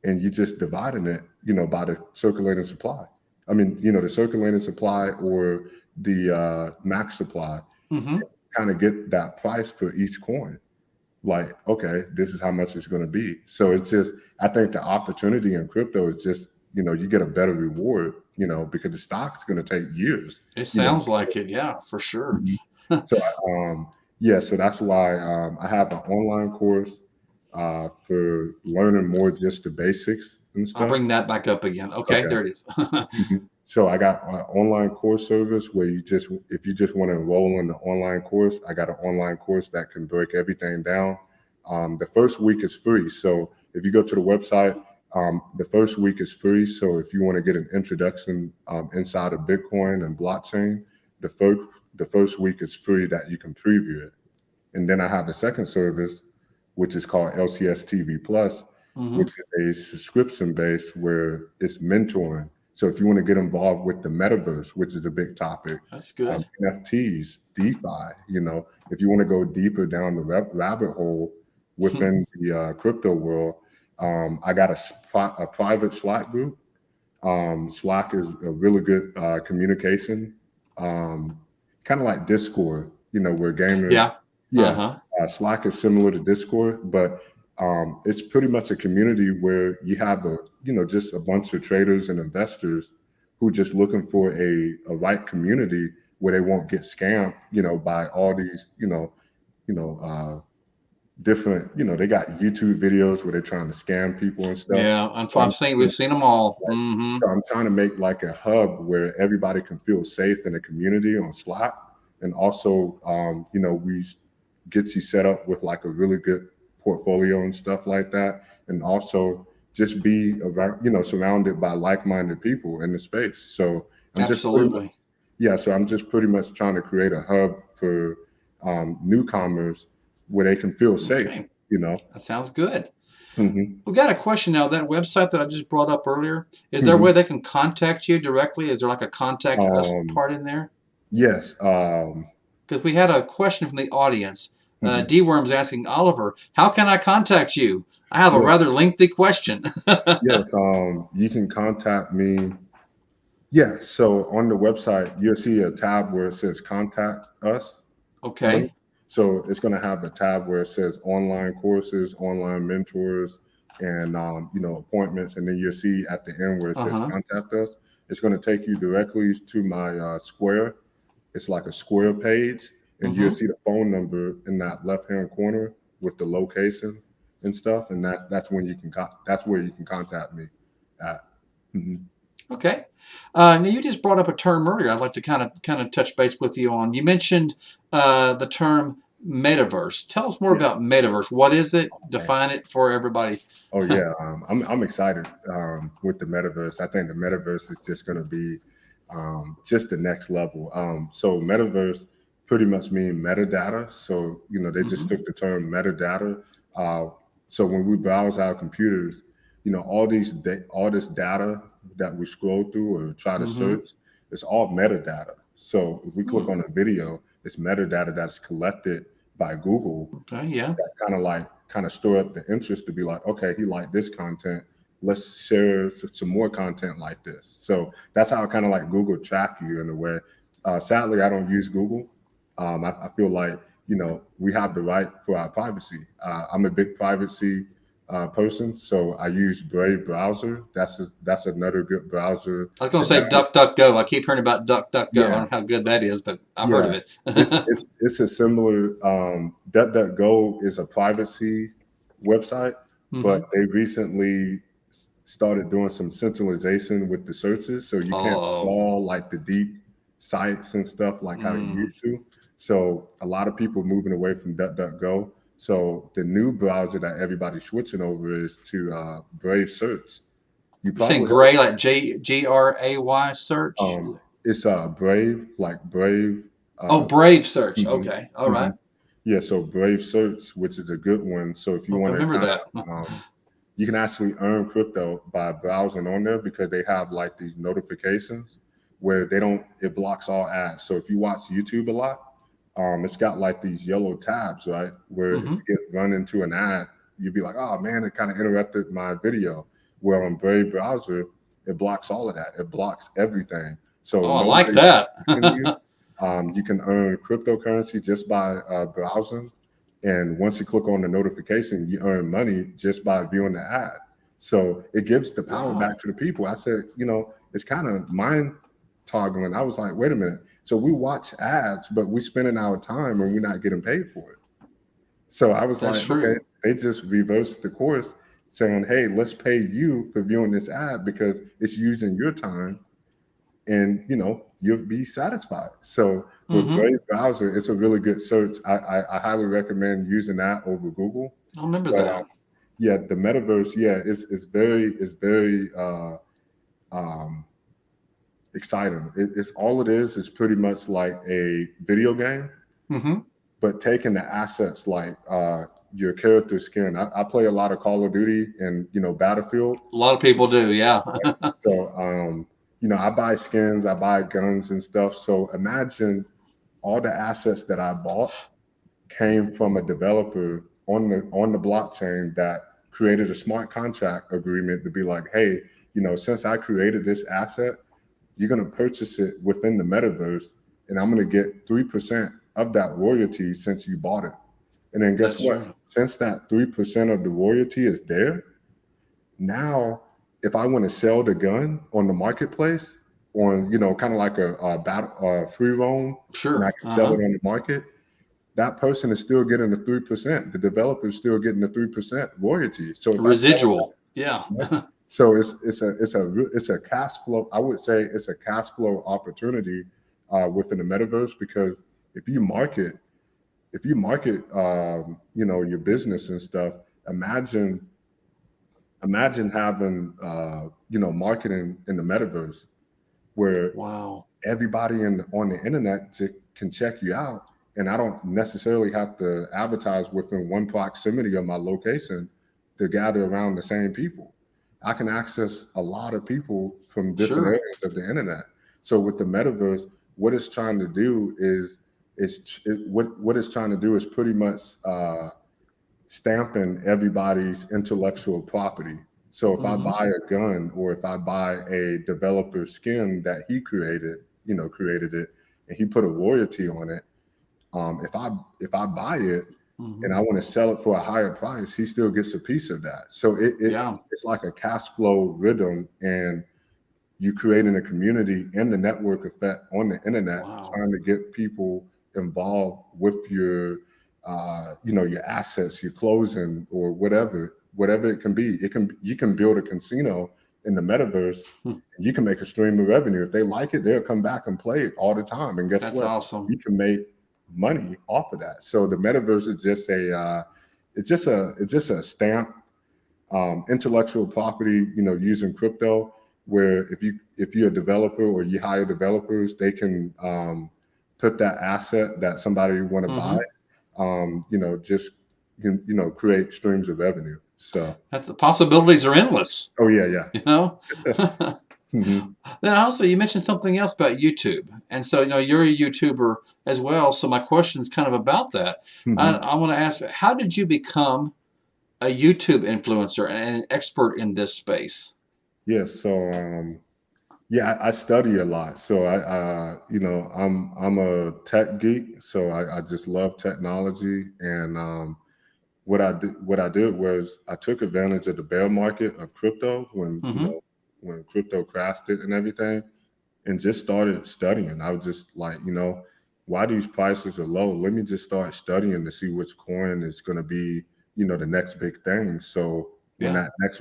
and you just dividing it, by the circulating supply. I mean, the circulating supply or the max supply, Mm-hmm. kind of get that price for each coin. Like, okay, this is how much it's going to be. So it's just, I think the opportunity in crypto is just, you get a better reward, because the stock's going to take years, It you know. sounds like it. Yeah, for sure. Mhm. So, yeah, so that's why I have an online course for learning more just the basics and I'll stuff. bring that back up again. Okay, Okay. there it is. So I got an online course service where if you just want to enroll in the online course, I got an online course that can break everything down. The first week is free. So if you go to the website, the first week is free. So if you want to get an introduction inside of Bitcoin and blockchain, the first the first week is free that you can preview it. And then I have a second service, which is called LCS TV Plus, Mm-hmm. which is a subscription base where it's mentoring. So if you want to get involved with the metaverse, which is a big topic, That's good. NFTs, DeFi, if you want to go deeper down the rabbit hole within the crypto world, I got a private Slack group. Slack is a really good communication, kind of like Discord, where gamers, Yeah. yeah, Uh-huh. Slack is similar to Discord, but it's pretty much a community where you have just a bunch of traders and investors who just looking for a right community where they won't get scammed, by all these, different, they got YouTube videos where they're trying to scam people and stuff. Yeah. Unfortunately, we've seen them all. Mm-hmm. So I'm trying to make like a hub where everybody can feel safe in a community on Slack. And also, we get you set up with like a really good portfolio and stuff like that. And also just be around, surrounded by like-minded people in the space. So Absolutely. So I'm just pretty much trying to create a hub for newcomers where they can feel safe, Okay. That sounds good. Mm-hmm. We got a question now. That website that I just brought up earlier, is there a way they can contact you directly? Is there like a contact us part in there? Yes. Because we had a question from the audience. D-Worm's asking Oliver, how can I contact you? I have a rather lengthy question. Yes. You can contact me. Yeah. So on the website, you'll see a tab where it says contact us. Okay. Link. So it's going to have a tab where it says online courses, online mentors, and appointments. And then you'll see at the end where it says contact us. It's going to take you directly to my Square. It's like a Square page, and you'll see the phone number in that left-hand corner with the location and stuff. And that's when that's where you can contact me at. Okay. Now you just brought up a term earlier. I'd like to kind of touch base with you on. You mentioned the term metaverse. Tell us more about metaverse. What is it? Define it for everybody. Oh yeah, I'm excited with the metaverse. I think the metaverse is just going to be just the next level. So metaverse pretty much mean metadata. So they just took the term metadata. So when we browse our computers, all this data that we scroll through or try to search, it's all metadata. So if we click on a video, it's metadata that's collected by Google. Okay, yeah. That kind of store up the interest to be like, okay, he liked this content. Let's share some more content like this. So that's how kind of like Google track you in a way. Sadly, I don't use Google. I feel like, we have the right for our privacy. I'm a big privacy person, so I use Brave browser. That's another good browser. I was going to say DuckDuckGo. I keep hearing about DuckDuckGo. Yeah. I don't know how good that is, but I've heard of it. it's a similar. DuckDuckGo is a privacy website, but they recently started doing some centralization with the searches, so you can't crawl like the deep sites and stuff like how you used to. So a lot of people moving away from DuckDuckGo. So the new browser that everybody's switching over is to Brave Search. You're saying Gray, like Gray search? It's Brave, like Brave. Brave Search. Okay, all right. Yeah, so Brave Search, which is a good one. So if you want to remember that, you can actually earn crypto by browsing on there because they have like these notifications where it blocks all ads. So if you watch YouTube a lot, it's got like these yellow tabs, right? Where if you get run into an ad, you'd be like, oh man, it kind of interrupted my video. Where on Brave browser, it blocks all of that. It blocks everything. So I like that. You can earn cryptocurrency just by browsing. And once you click on the notification, you earn money just by viewing the ad. So it gives the power back to the people. I said, it's kind of mind-toggling. I was like, wait a minute. So we watch ads, but we're spending our time and we're not getting paid for it. So I was okay, they just reversed the course saying, hey, let's pay you for viewing this ad because it's using your time and, you'll be satisfied. So with Brave browser, it's a really good search. I highly recommend using that over Google. I remember that. Yeah, the metaverse, it's very exciting. It's all it is pretty much like a video game, but taking the assets like your character skin. I play a lot of Call of Duty and Battlefield. A lot of people do, yeah. So I buy skins, I buy guns and stuff. So imagine all the assets that I bought came from a developer on the blockchain that created a smart contract agreement to be like, hey, since I created this asset, you're going to purchase it within the metaverse, and I'm going to get 3% of that royalty since you bought it. And then guess That's what? true. Since that 3% of the royalty is there, now if I want to sell the gun on the marketplace, on kind of like a battle free roam, and I Sure. can sell it on the market, that person is still getting the 3%. The developer is still getting the 3% royalty. So if I sell Residual. Yeah. it, so it's a cash flow. I would say it's a cash flow opportunity within the metaverse, because if you market your business and stuff, imagine having marketing in the metaverse where Wow. everybody on the internet can check you out, and I don't necessarily have to advertise within one proximity of my location to gather around the same people. I can access a lot of people from different Sure. areas of the internet. So with the metaverse, what it's trying to do what it's trying to do is pretty much stamping everybody's intellectual property. So if I Hmm. buy a gun, or if I buy a developer skin that he created it, and he put a royalty on it, if I buy it and I Hmm. want to sell it for a higher price, he still gets a piece of that. So Yeah. it's like a cash flow rhythm, and you creating a community and the network effect on the internet, Wow. trying to get people involved with your assets, your closing, or whatever it can be. You can build a casino in the metaverse, Hmm. and you can make a stream of revenue. If they like it, they'll come back and play it all the time. And guess That's what? awesome. You can make money off of that. So the metaverse is just it's just a stamp, intellectual property, using crypto, where if you're a developer or you hire developers, they can put that asset that somebody want to buy, Hmm. just create streams of revenue. So, The possibilities are endless. oh yeah, yeah. You know. Hmm. Then also you mentioned something else about YouTube, and so you're a YouTuber as well. So my question is kind of about that. Hmm. I want to ask, how did you become a YouTube influencer and an expert in this space? Yeah. So, yeah, I study a lot. So I'm a tech geek. So I just love technology, and what I did was I took advantage of the bear market of crypto when Hmm. when crypto crashed it and everything, and just started studying. I was just like, why these prices are low? Let me just start studying to see which coin is going to be, the next big thing. So when Yeah. that next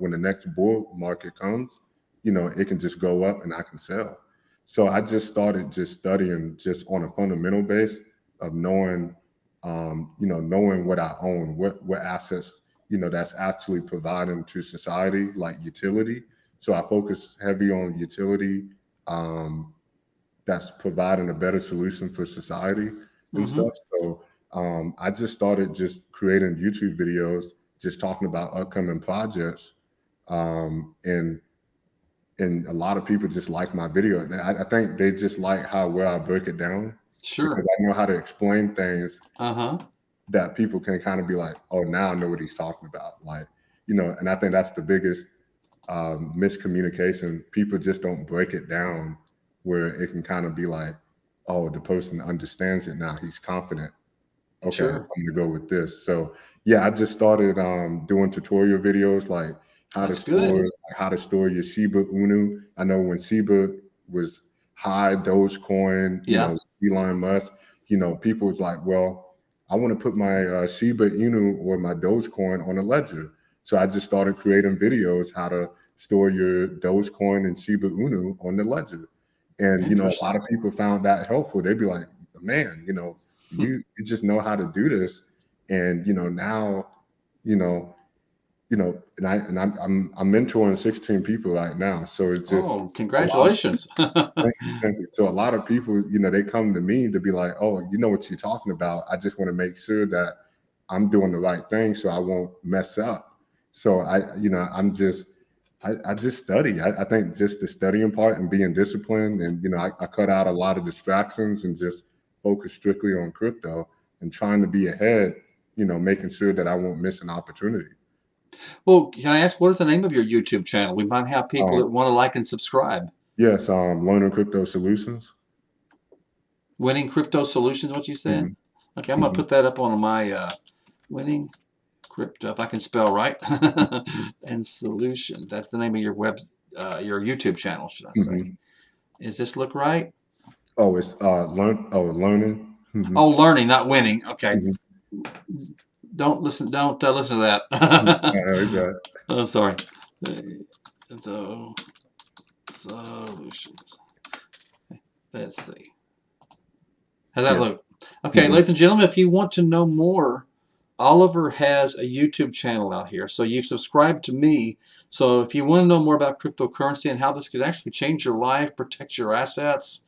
when the next bull market comes, it can just go up and I can sell. So I just started just studying just on a fundamental base of knowing what I own, what assets, that's actually providing to society, like utility. So I focus heavy on utility, um, that's providing a better solution for society and Hmm. stuff. So I just started just creating YouTube videos, just talking about upcoming projects, and a lot of people just like my video. I think they just like how where I break it down, because Sure. I know how to explain things Uh-huh. that people can kind of be like, oh, now I know what he's talking about. Like, and I think that's the biggest miscommunication. People just don't break it down where it can kind of be like, oh, the person understands it now. He's confident. Okay, I'm Sure. gonna go with this. So yeah, I just started doing tutorial videos, like That's good. how to store your Shiba Inu. I know when Shiba was high, Dogecoin, Yeah. Elon Musk, people was like, well, I want to put my Shiba Inu or my Dogecoin on a ledger. So I just started creating videos how to store your Dogecoin and Shiba Inu on the ledger. And a lot of Interesting. people found that helpful. They'd be like, man, you just know how to do this, and now you know I'm mentoring 16 people right now, so it's just Oh, a lot of congratulations. thank you. So a lot of people, they come to me to be like, oh, you know what you're talking about. I just want to make sure that I'm doing the right thing so I won't mess up. So I'm just I just study. I think just the studying part and being disciplined, and I cut out a lot of distractions and just focus strictly on crypto and trying to be ahead. Making sure that I won't miss an opportunity. Well, can I ask, what is the name of your YouTube channel? We might have people that Um, want to like and subscribe. yes, LearningCrypto Solutions. Winning Crypto Solutions, what you said? Mhm, Okay, I'm going to mhm, put that up on my Winning Crypto, if I can spell right, and Solutions. That's the name of your YouTube channel, should I say? mhm. Does this look right? Oh, it's learning. Mhm, Oh, learning, not winning. Okay. mhm, Don't listen. Don't listen to mhm. that. Got it. Oh, sorry. The solutions. Let's see. How's that Yeah. look? Okay, Mhm. ladies and gentlemen, if you want to know more, Oliver has a YouTube channel out here. So you've subscribed to me. So if you want to know more about cryptocurrency and how this could actually change your life, protect your assets,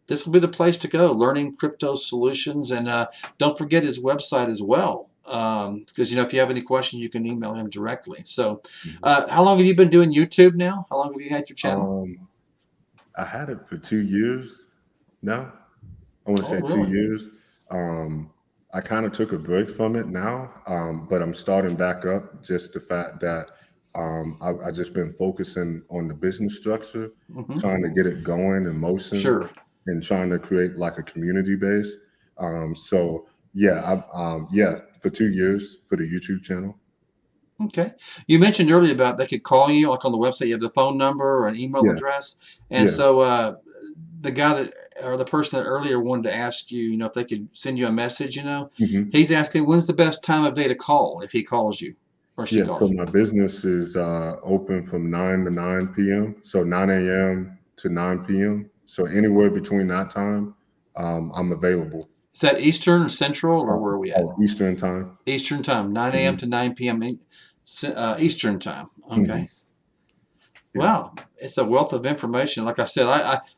this will be the place to go. Learning Crypto Solutions, and don't forget his website as well. Because if you have any questions, you can email him directly. So, Mhm. how long have you been doing YouTube now? How long have you had your channel? Um, I had it for 2 years now. I want to Oh, say two really? years. I kind of took a break from it now, but I'm starting back up. Just the fact that I just been focusing on the business structure, Mm-hmm. trying to get it going in motion, Sure. and trying to create like a community base. So yeah, yeah, for 2 years for the YouTube channel. Okay. You mentioned earlier about they could call you, like on the website, you have the phone number or an email Yes, address. And yeah. so the guy that, or the person that earlier wanted to ask you, if they could send you a message, Hmm. he's asking when's the best time of day to call if he calls you or she Yeah, so calls you. my business is open from 9 to 9 p.m. So 9 a.m. to 9 p.m. So anywhere between that time, I'm available. Is that Eastern or Central or where are we at? Eastern time. Eastern time, 9 a.m. Hmm. to 9 p.m. Eastern time. Hmm. Okay. Yeah. Wow, it's a wealth of information. Like I said,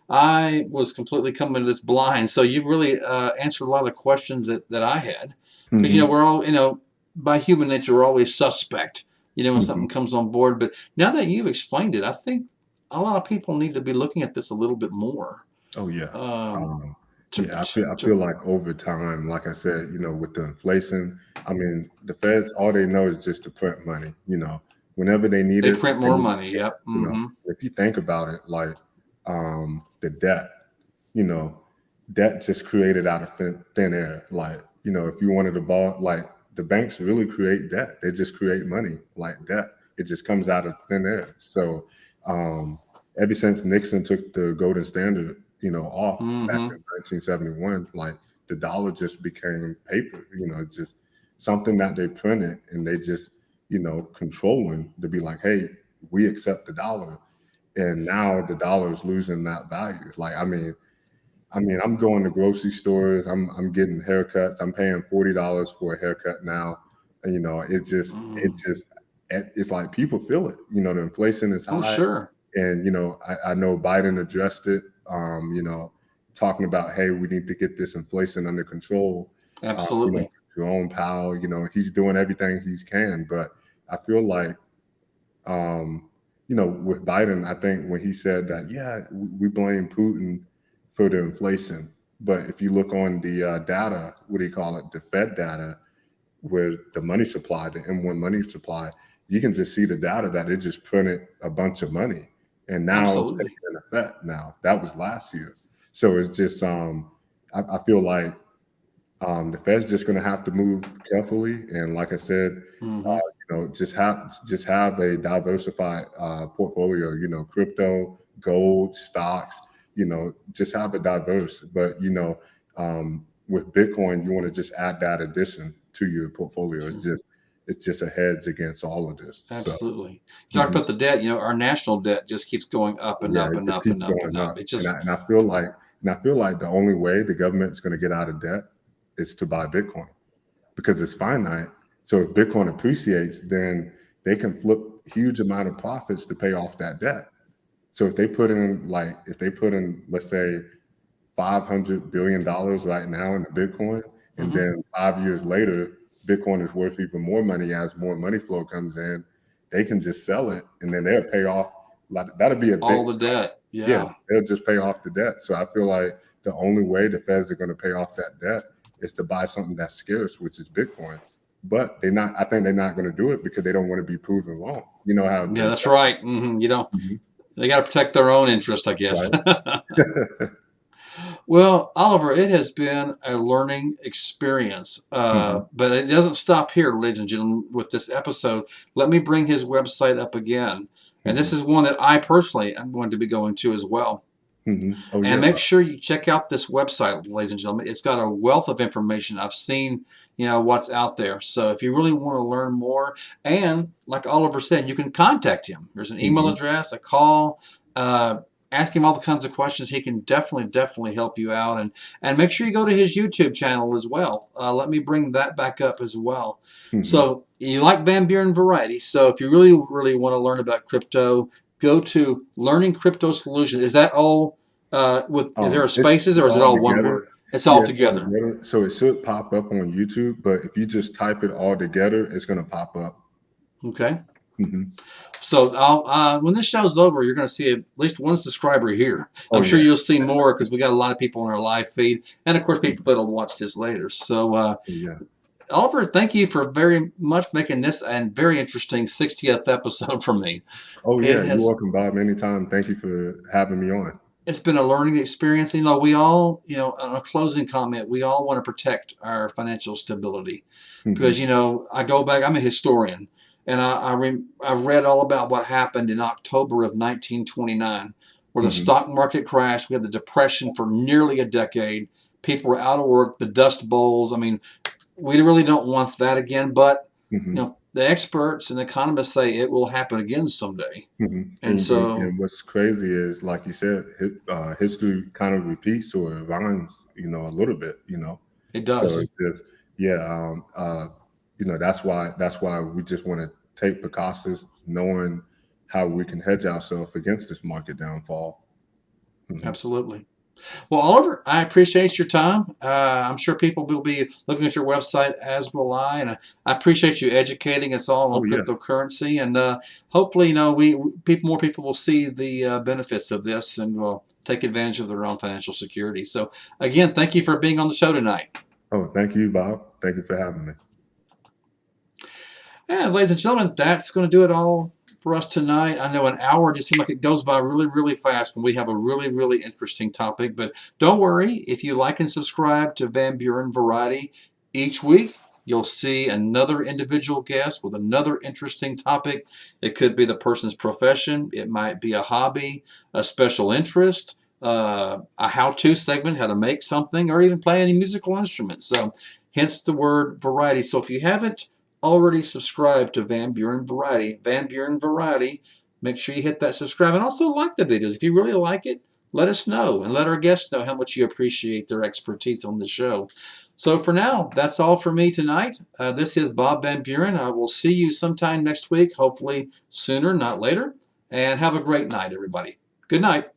I was completely coming to this blind, so you've really answered a lot of the questions that I had. Because Hmm. we're all by human nature we're always suspect. When something Hmm. comes on board. But now that you've explained it, I think a lot of people need to be looking at this a little bit more. Oh yeah. Um, Um, to, yeah, I feel to like over time, like I said, with the inflation, I mean, the Feds, all they know is just to print money. Whenever they need they it, print they more need money. it. Yep. Mm-hmm. If you think about it, like the debt, you know, debt just created out of thin air. Like, if you wanted to borrow, like the banks really create debt. They just create money like debt. It just comes out of thin air. So um, ever since Nixon took the golden standard, off back Mm-hmm. in 1971, like the dollar just became paper. It's just something that they printed and they just, controlling to be like, hey, we accept the dollar. And now the dollar is losing that value. Like, I mean, I'm going to grocery stores. I'm getting haircuts. I'm paying $40 for a haircut now. And, Mm. it's like people feel it. The inflation is Oh, high, sure. and I know Biden addressed it. Talking about, hey, we need to get this inflation under control. Absolutely. Jerome Powell, he's doing everything he can, but I feel like with Biden, I think when he said that, yeah, we blame Putin for the inflation. But if you look on the data, what do you call it? The Fed data, where the money supply, the M1 money supply, you can just see the data that it just printed a bunch of money. And now it's taking Absolutely. an effect now. That was last year. So it's just, I feel like the Fed's just going to have to move carefully, and like I said, Mm-hmm. just have a diversified portfolio. Crypto, gold, stocks. Just have it diverse. But with Bitcoin, you want to just add that addition to your portfolio. It's just a hedge against all of this. So Absolutely. You talked mhm. about the debt. Our national debt just keeps going up and Yeah, up it and just up keeps and up and going up. up, It and I just and I feel like the only way the government is going to get out of debt is to buy Bitcoin, because it's finite. So if Bitcoin appreciates, then they can flip huge amount of profits to pay off that debt. So if they put in, let's say, $500 billion right now into Bitcoin, and hmm then 5 years later, Bitcoin is worth even more money as more money flow comes in. they can just sell it and then they'll pay off. That'll be a all big the debt. yeah, they'll just pay off the debt. So I feel like the only way the feds are going to pay off that debt is to buy something that's scarce, which is Bitcoin. But I think they're not going to do it because they don't want to be proven wrong. You know how? Yeah, that's right. You know, they got to protect their own interest, I guess. Right. Well, Oliver, it has been a learning experience, but it doesn't stop here, ladies and gentlemen, with this episode. Let me bring his website up again. And this is one that I personally am going to be going to as well. Oh, and make sure you check out this website, ladies and gentlemen. It's got a wealth of information. I've seen, what's out there. So if you really want to learn more, and like Oliver said, you can contact him. There's an email address, a call. Ask him all the kinds of questions. He can definitely help you out. And make sure you go to his YouTube channel as well. Let me bring that back up as well. So you like Van Buren Variety. So if you really want to learn about crypto, go to LearningCrypto Solutions. Is that all is there spaces or is it all one word? It's all together. So it should pop up on YouTube, but if you just type it all together, it's going to pop up. Okay. So I'll when this show's over, you're going to see at least one subscriber here. I'm sure you'll see more because we got a lot of people on our live feed, and of course people that'll watch this later. So Oliver, thank you for very much making this a very interesting 60th episode for me. Oh yeah, you're welcome, Bob. Anytime. Thank you for having me on. It's been a learning experience. We all, on a closing comment, we all want to protect our financial stability because, I go back, I'm a historian. And I've read all about what happened in October of 1929, where the stock market crashed. We had the Depression for nearly a decade. People were out of work, the Dust Bowls. I mean, we really don't want that again. But, the experts and economists say it will happen again someday. And what's crazy is, like you said, history kind of repeats or it rhymes, a little bit, It does. So it's just, that's why we just want to take precautions, knowing how we can hedge ourselves against this market downfall. Absolutely. Well, Oliver, I appreciate your time. I'm sure people will be looking at your website, as will I. And I appreciate you educating us all on cryptocurrency. And hopefully, more people will see the benefits of this and will take advantage of their own financial security. So, again, thank you for being on the show tonight. Oh, thank you, Bob. Thank you for having me. And ladies and gentlemen, that's going to do it all for us tonight. I know an hour just seems like it goes by really fast when we have a really interesting topic. But don't worry, if you like and subscribe to Van Buren Variety, each week you'll see another individual guest with another interesting topic. It could be the person's profession. It might be a hobby, a special interest, a how-to segment, how to make something, or even play any musical instrument. So hence the word variety. So if you haven't already subscribed to Van Buren Variety, make sure you hit that subscribe and also like the videos. If you really like it, let us know and let our guests know how much you appreciate their expertise on the show. So for now, that's all for me tonight. This is Bob Van Buren. I will see you sometime next week, hopefully sooner, not later. And have a great night, everybody. Good night.